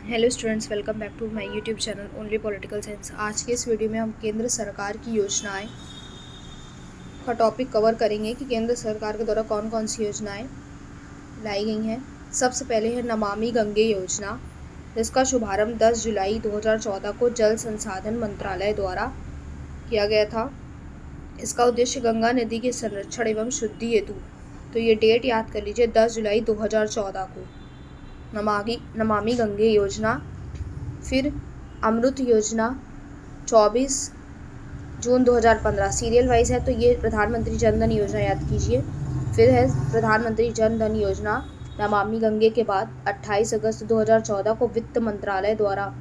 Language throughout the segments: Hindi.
Hello students, welcome back to my YouTube channel only political science. आज के इस वीडियो में हम केंद्र सरकार की योजनाएं का टॉपिक कवर करेंगे कि केंद्र सरकार के द्वारा कौन कौन सी योजनाएं लाई गई हैं। सबसे पहले है नमामि गंगे योजना, जिसका शुभारंभ 10 जुलाई 2014 को जल संसाधन मंत्रालय द्वारा किया गया था। इसका उद्देश्य गंगा नदी के संरक्षण एवं शुद्धि हेतु, तो ये डेट याद कर लीजिए, 10 जुलाई 2014 को नमामि गंगे योजना। फिर अमृत योजना 24 जून 2015, सीरियल वाइज है तो ये प्रधानमंत्री जन धन योजना याद कीजिए। फिर है प्रधानमंत्री जन धन योजना नमामि गंगे के बाद 28 अगस्त 2014 को वित्त मंत्रालय द्वारा।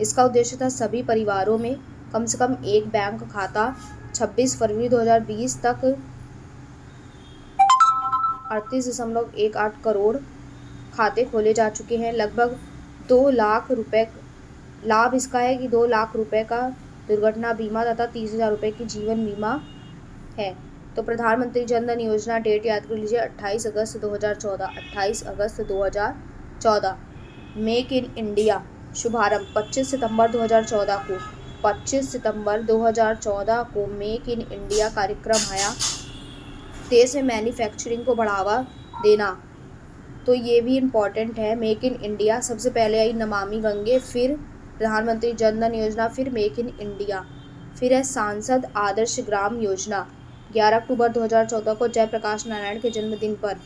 इसका उद्देश्य था सभी परिवारों में कम से कम एक बैंक खाता। 26 फरवरी 2020 तक 38.18 करोड़ खाते खोले जा चुके हैं। लगभग 2 लाख रुपए लाभ इसका है कि 2 लाख रुपए का दुर्घटना बीमा तथा 30,000 रुपए की जीवन बीमा है। तो प्रधानमंत्री जन धन योजना डेट याद कर लीजिए, 28 अगस्त 2014। 28 अगस्त 2014। मेक इन इंडिया शुभारंभ 25 सितंबर 2014 को। 25 सितंबर 2014 को मेक इन इंडिया कार्यक्रम आया। देश में मैन्युफैक्चरिंग को बढ़ावा देना, तो ये भी इम्पॉर्टेंट है। मेक इन इंडिया सबसे पहले आई नमामि गंगे, फिर प्रधानमंत्री जन धन योजना, फिर मेक इन इंडिया। फिर है सांसद आदर्श ग्राम योजना। 11 अक्टूबर 2014 को जयप्रकाश नारायण के जन्मदिन पर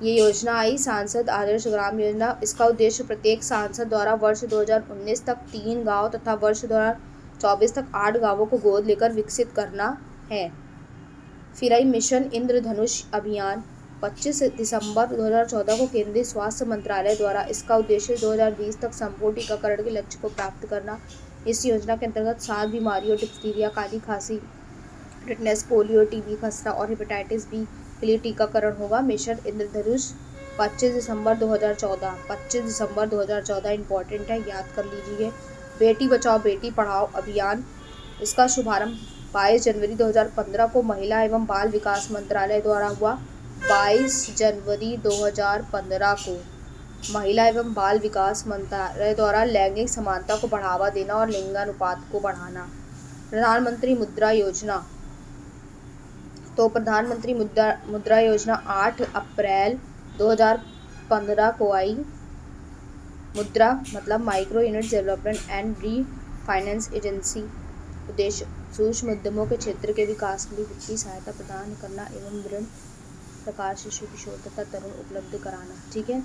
ये योजना आई, सांसद आदर्श ग्राम योजना। इसका उद्देश्य प्रत्येक सांसद द्वारा वर्ष 2019 तक 3 गाँव तथा वर्ष 2024 तक 8 गाँवों को गोद लेकर विकसित करना है। फिर आई मिशन इंद्रधनुष अभियान 25 दिसंबर 2014 को केंद्रीय स्वास्थ्य मंत्रालय द्वारा। इसका उद्देश्य 2020 तक संपूर्ण टीकाकरण के लक्ष्य को प्राप्त करना। इस योजना के अंतर्गत 7 बीमारियों डिप्थीरिया, काली खांसी, टिटनेस, पोलियो, टीबी, खसरा और हेपेटाइटिस बी के लिए टीकाकरण होगा। मिशन इंद्रधनुष 25 दिसंबर 2014। 25 दिसंबर 2014 इंपॉर्टेंट है, याद कर लीजिए। बेटी बचाओ बेटी पढ़ाओ अभियान, इसका शुभारंभ 22 जनवरी 2015 को महिला एवं बाल विकास मंत्रालय द्वारा हुआ। 22 जनवरी 2015 को महिला एवं बाल विकास मंत्रालय द्वारा लैंगिक समानता को बढ़ावा देना और लिंगानुपात को बढ़ाना। प्रधानमंत्री मुद्रा योजना, तो प्रधानमंत्री मुद्रा योजना 8 अप्रैल 2015 को आई। मुद्रा मतलब micro unit development and refinance agency. उद्देश्य सूक्ष्म उद्यमों के क्षेत्र के विकास के लिए वित्तीय सहायता प्रदान करना एवं ऋण प्रकार शिशु, किशोर तथा तरुण उपलब्ध कराना। ठीक है,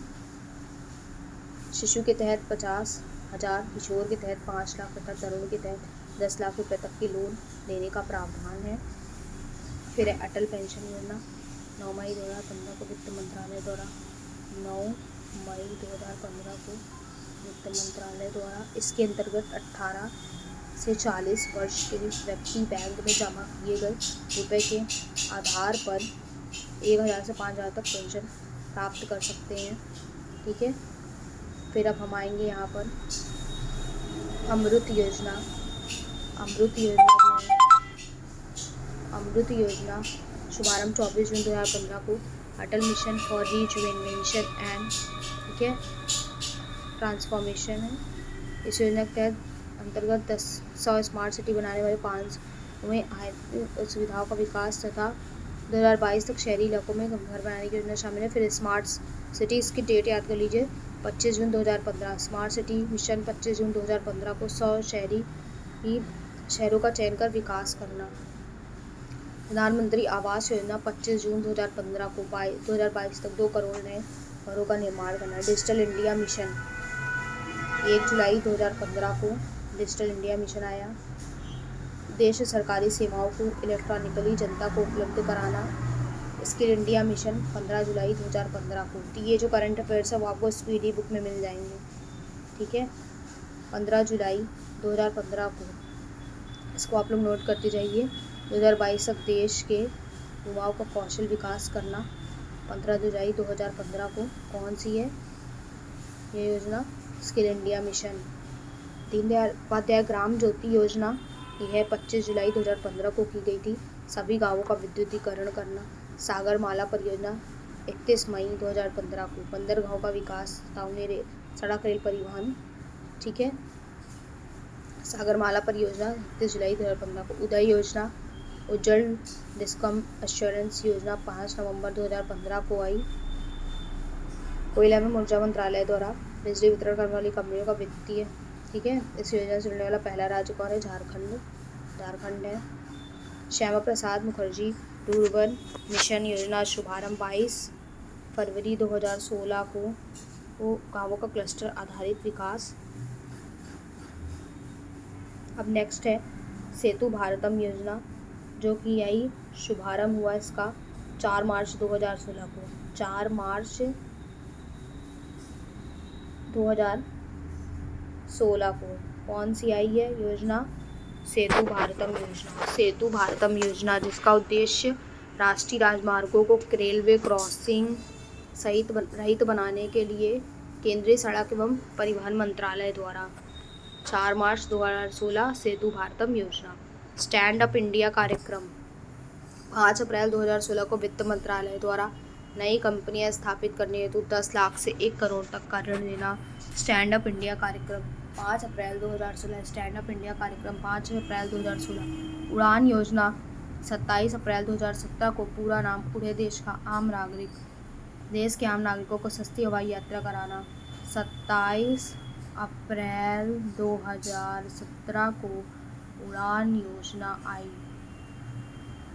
शिशु के तहत 50,000, किशोर के तहत 5 लाख तथा तरुण के तहत 10 लाख रुपए तक की लोन देने का प्रावधान है। फिर है अटल पेंशन योजना। 9 मई 2015 को वित्त मंत्रालय द्वारा। 9 मई 2015 को वित्त मंत्रालय द्वारा इसके अंतर्गत 18 से 40 वर्ष के व्यक्ति बैंक में जमा किए गए रुपए के आधार पर 1,000 से 5,000 तक पेंशन प्राप्त कर सकते हैं। ठीक है, फिर अब हम आएंगे यहाँ पर अमृत योजना। अमृत योजना जो है, अमृत योजना शुभारंभ 24 जून 2015 को। अटल मिशन फॉर रिजुवेनेशन एंड, ठीक है, ट्रांसफॉर्मेशन है। इस योजना के तहत अंतर्गत 100 स्मार्ट सिटी बनाने वाले 5 सुविधाओं का विकास तथा 2022 तक शहरी इलाकों में घर बनाने की योजना शामिल है। फिर स्मार्ट सिटी, इसकी डेट याद कर लीजिए, 25 जून 2015। स्मार्ट सिटी मिशन 25 जून 2015 को 100 शहरों का चयन कर विकास करना। प्रधानमंत्री आवास योजना 25 जून 2015 को 2022 तक 2 करोड़ नए घरों का निर्माण करना। डिजिटल इंडिया मिशन 1 जुलाई 2015 को डिजिटल इंडिया मिशन आया। देश सरकारी सेवाओं को इलेक्ट्रॉनिकली जनता को उपलब्ध कराना। स्किल इंडिया मिशन 15 जुलाई 2015 को। तो ये जो करंट अफेयर्स है वो आपको स्पीडी बुक में मिल जाएंगे। ठीक है, 15 जुलाई 2015 को, इसको आप लोग नोट करते जाइए। 2022 तक देश के युवाओं का कौशल विकास करना। 15 जुलाई 2015 को कौन सी है ये योजना? Skill India mission. Deendayal Upadhyay ग्राम ज्योति योजना, यह 25 जुलाई 2015 को की गई थी। सभी गांवों का विद्युतीकरण करना। सागरमाला परियोजना 31 मई 2015 को। बंदरगाहों का विकास तथा उन्हें सड़क रेल परिवहन, ठीक है। सागरमाला परियोजना 31 जुलाई 2015 को। उदय योजना, उज्जवल डिस्कम एश्योरेंस योजना 5 नवंबर 2015 को आई। कोयला एवं ऊर्जा मंत्रालय द्वारा बिजली वितरण करने वाली कंपनियों का वित्तीय, ठीक है। इस योजना से जुड़ने वाला पहला राज्य कौन है? झारखंड है। श्यामा प्रसाद मुखर्जी रूरबन मिशन योजना शुभारंभ 22 फरवरी 2016 को गांवों का क्लस्टर आधारित विकास। अब नेक्स्ट है सेतु भारतम योजना, जो कि यही शुभारंभ हुआ इसका 4 मार्च 2016 को। 4 मार्च 2016 को कौन सी आई है योजना? सेतु भारतम योजना। सेतु भारतम योजना, जिसका उद्देश्य राष्ट्रीय राजमार्गों को रेलवे क्रॉसिंग सहित रहित बनाने के लिए केंद्रीय सड़क एवं परिवहन मंत्रालय द्वारा 4 मार्च 2016 सेतु भारतम योजना। स्टैंड अप इंडिया कार्यक्रम 5 अप्रैल 2016 को वित्त मंत्रालय द्वारा नई कंपनियां स्थापित करने हेतु 10 लाख से 1 करोड़ तक का ऋण देना। स्टैंड अप इंडिया कार्यक्रम 5 अप्रैल 2016। स्टैंड अप इंडिया कार्यक्रम 5 अप्रैल 2016। उड़ान योजना 27 अप्रैल 2017 को। पूरा नाम पूरे देश के आम नागरिकों को सस्ती हवाई यात्रा कराना। 27 अप्रैल 2017 को उड़ान योजना आई।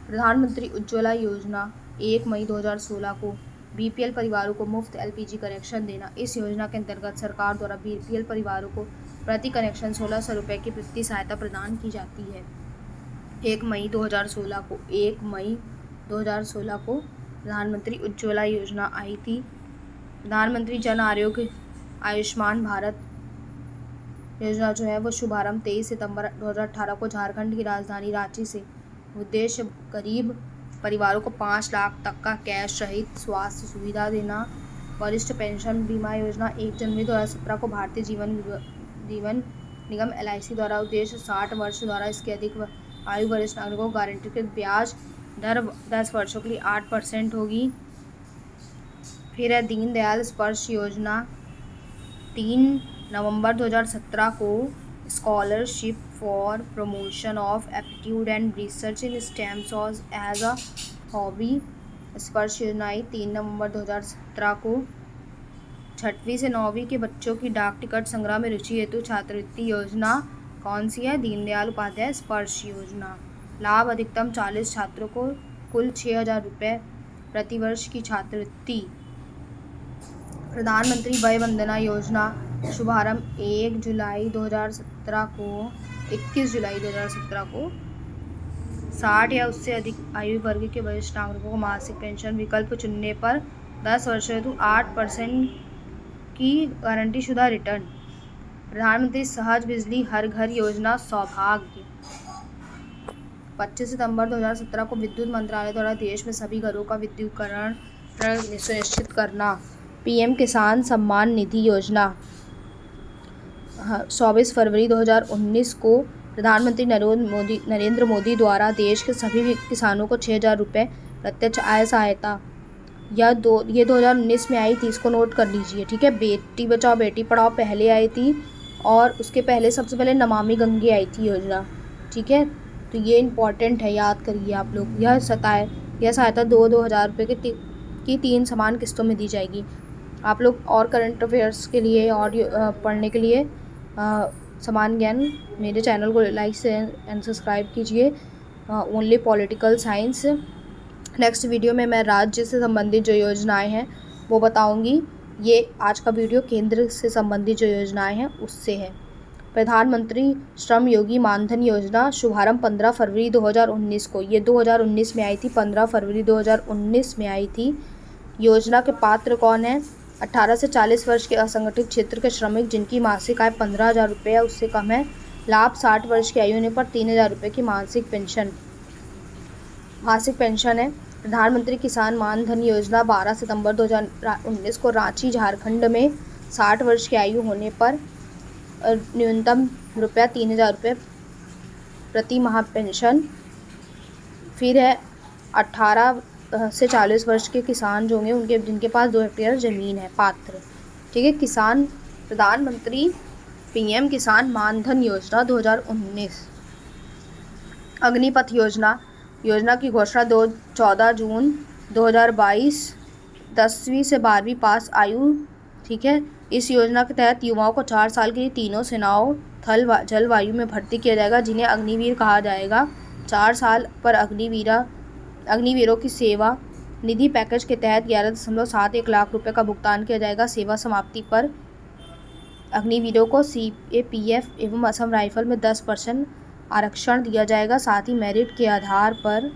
प्रधानमंत्री उज्ज्वला योजना 1 मई 2016 को। बीपीएल परिवारों को मुफ्त एलपीजी कनेक्शन देना। इस योजना के अंतर्गत सरकार द्वारा बीपीएल परिवारों को प्रति कनेक्शन 1600 रुपये की वित्तीय सहायता प्रदान की जाती है। 1 मई 2016 को प्रधानमंत्री उज्ज्वला योजना आई थी। प्रधानमंत्री जन आरोग्य आयुष्मान भारत योजना जो है वो शुभारंभ 23 सितंबर 2018 को झारखंड की राजधानी रांची से। उद्देश्य गरीब परिवारों को 5 लाख तक का कैश रहित स्वास्थ्य सुविधा देना। वरिष्ठ पेंशन बीमा योजना 1 जनवरी 2017 को भारतीय जीवन निगम LIC द्वारा। उद्देश्य 60 वर्ष द्वारा इसके अधिक आयु वरिष्ठ नागरिकों को गारंटीकृत ब्याज दर 10 वर्षों के लिए 8% होगी। फिर है दीनदयाल स्पर्श योजना 3 नवंबर 2017 को। Scholarship for promotion of aptitude and research in STEM as a hobby. Sparsh Yojana आई 3 नवंबर 2017 को। 6वीं से 9वीं के बच्चों की डाक टिकट संग्रह में रुचि हेतु छात्रवृत्ति योजना कौन सी है? दीनदयाल उपाध्याय स्पर्श योजना। लाभ अधिकतम 40 छात्रों को कुल 6000 रुपये प्रतिवर्ष की छात्रवृत्ति। प्रधानमंत्री वय वंदना योजना शुभारंभ 21 जुलाई 2017 को। 60 या उससे अधिक आयु वर्ग के वरिष्ठ नागरिकों को मासिक पेंशन विकल्प चुनने पर 10 वर्षों हेतु 8% की गारंटीशुदा रिटर्न। प्रधानमंत्री सहज बिजली हर घर योजना सौभाग्य 25 सितंबर 2017 को। विद्युत मंत्रालय द्वारा देश में सभी घरों का विद्युतीकरण सुनिश्चित करना। PM किसान सम्मान निधि योजना 24 फरवरी 2019 को। प्रधानमंत्री नरेंद्र मोदी द्वारा देश के सभी किसानों को 6000 रुपये प्रत्यक्ष आय सहायता ये 2019 में आई थी, इसको नोट कर लीजिए, ठीक है। बेटी बचाओ बेटी पढ़ाओ पहले आई थी और उसके पहले सबसे पहले नमामि गंगे आई थी योजना, ठीक है। तो ये इम्पॉर्टेंट है, याद करिए आप लोग। यह सहायता 2-2 हज़ार रुपये की 3 समान किस्तों में दी जाएगी। आप लोग और करंट अफेयर्स के लिए और पढ़ने के लिए समान ज्ञान मेरे चैनल को लाइक एंड सब्सक्राइब कीजिए। Only political science. Next video में मैं राज्य से संबंधित जो योजनाएं हैं वो बताऊंगी। ये आज का वीडियो केंद्र से संबंधित जो योजनाएं हैं उससे है। प्रधानमंत्री श्रम योगी मानधन योजना शुभारंभ 15 फरवरी 2019 को। ये 2019 में आई थी, 15 फरवरी 2019 में आई थी। योजना के पात्र कौन है? 18 से 40 वर्ष के असंगठित क्षेत्र के श्रमिक जिनकी मासिक आय 15,000 रुपये या उससे कम है। लाभ 60 वर्ष की आयु होने पर 3,000 रुपये की मासिक पेंशन है। प्रधानमंत्री किसान मानधन योजना 12 सितंबर 2019 को रांची झारखंड में 60 वर्ष की आयु होने पर न्यूनतम 3,000 रुपये प्रति माह पेंशन। फिर है 18 से 40 वर्ष के किसान जो होंगे उनके जिनके पास 2 हेक्टेयर ज़मीन है पात्र, ठीक है। किसान प्रधानमंत्री पीएम किसान मानधन योजना 2019। अग्निपथ योजना की घोषणा 14 जून 2022 10वीं से 12वीं पास आयु, ठीक है। इस योजना के तहत युवाओं को 4 साल के लिए तीनों सेनाओं थल जल वायु में भर्ती किया जाएगा, जिन्हें अग्निवीर कहा जाएगा। 4 साल पर अग्निवीरों की सेवा निधि पैकेज के तहत 11.71 लाख रुपए का भुगतान किया जाएगा। सेवा समाप्ति पर अग्निवीरों को सीएपीएफ एवं असम राइफल में 10% आरक्षण दिया जाएगा। साथ ही मेरिट के आधार पर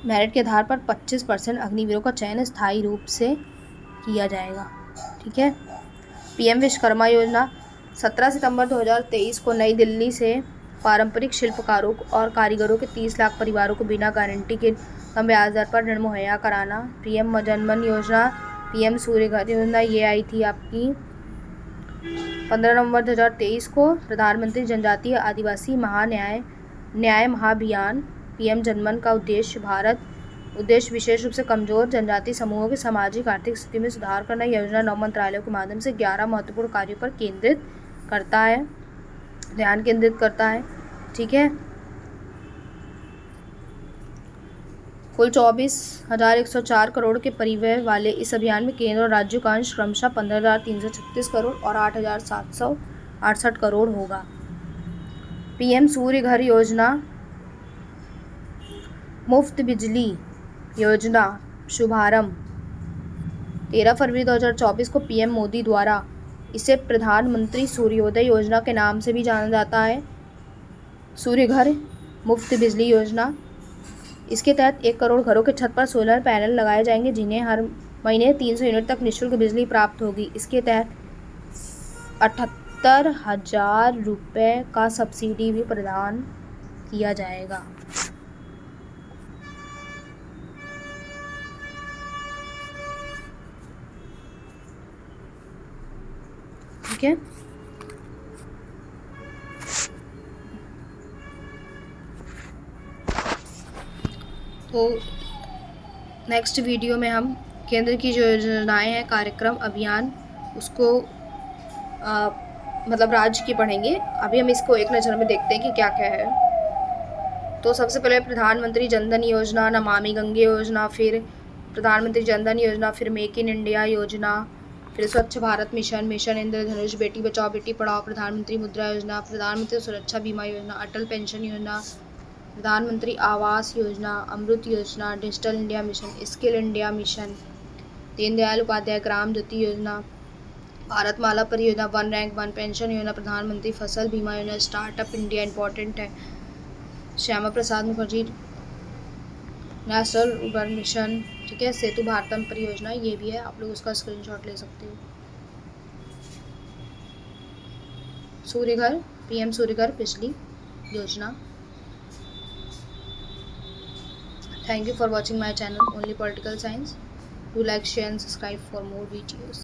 मेरिट के आधार पर 25% अग्निवीरों का चयन स्थायी रूप से किया जाएगा, ठीक है। पीएम विश्वकर्मा योजना 17 सितंबर 2023 को नई दिल्ली से पारंपरिक शिल्पकारों और कारीगरों के 30 लाख परिवारों को बिना गारंटी के कम ब्याज दर पर ऋण मुहैया कराना। पीएम जनधन योजना, पीएम सूर्य घर योजना, ये आई थी आपकी 15 नवंबर 2023 को। प्रधानमंत्री जनजातीय आदिवासी न्याय महाअभियान, पीएम जनमन का उद्देश्य विशेष रूप से कमजोर जनजाति समूहों की सामाजिक आर्थिक स्थिति में सुधार करना। योजना 9 मंत्रालयों के माध्यम से 11 महत्वपूर्ण कार्यों पर ध्यान केंद्रित करता है, ठीक है। कुल 24,104 करोड़ के परिव्यय वाले इस अभियान में केंद्र और राज्यों का अंश क्रमशः 15,336 करोड़ और 8,768 करोड़ होगा। पीएम सूर्य घर योजना, मुफ्त बिजली योजना शुभारंभ 13 फरवरी 2024 को पीएम मोदी द्वारा। इसे प्रधानमंत्री सूर्योदय योजना के नाम से भी जाना जाता है। सूर्य घर मुफ्त बिजली योजना, इसके तहत 1 करोड़ घरों के छत पर सोलर पैनल लगाए जाएंगे, जिन्हें हर महीने 300 यूनिट तक निःशुल्क बिजली प्राप्त होगी। इसके तहत 78,000 रुपये का सब्सिडी भी प्रदान किया जाएगा, ठीक है। तो नेक्स्ट वीडियो में हम केंद्र की जो योजनाएं हैं, कार्यक्रम, अभियान, उसको मतलब राज्य की पढ़ेंगे। अभी हम इसको एक नज़र में देखते हैं कि क्या क्या है। तो सबसे पहले प्रधानमंत्री जनधन योजना, नमामि गंगे योजना, फिर प्रधानमंत्री जनधन योजना, फिर मेक इन इंडिया योजना, फिर स्वच्छ भारत मिशन, मिशन इंद्रधनुष, बेटी बचाओ बेटी पढ़ाओ, प्रधानमंत्री मुद्रा योजना, प्रधानमंत्री सुरक्षा बीमा योजना, अटल पेंशन योजना, प्रधानमंत्री आवास योजना, अमृत योजना, digital India mission, skill India mission, Deendayal Upadhyay ग्राम ज्योति योजना, भारतमाला परियोजना, वन रैंक वन पेंशन योजना, प्रधानमंत्री फसल बीमा योजना, स्टार्टअप इंडिया इंपॉर्टेंट है, Shyama Prasad Mukherjee national urban mission, ठीक है, सेतु भारतम परियोजना, ये भी है, आप लोग उसका स्क्रीनशॉट ले सकते हो। सूर्य घर, पीएम सूर्य घर बिजली योजना। Thank you for watching my channel Only Political Science. Do like, share and subscribe for more videos.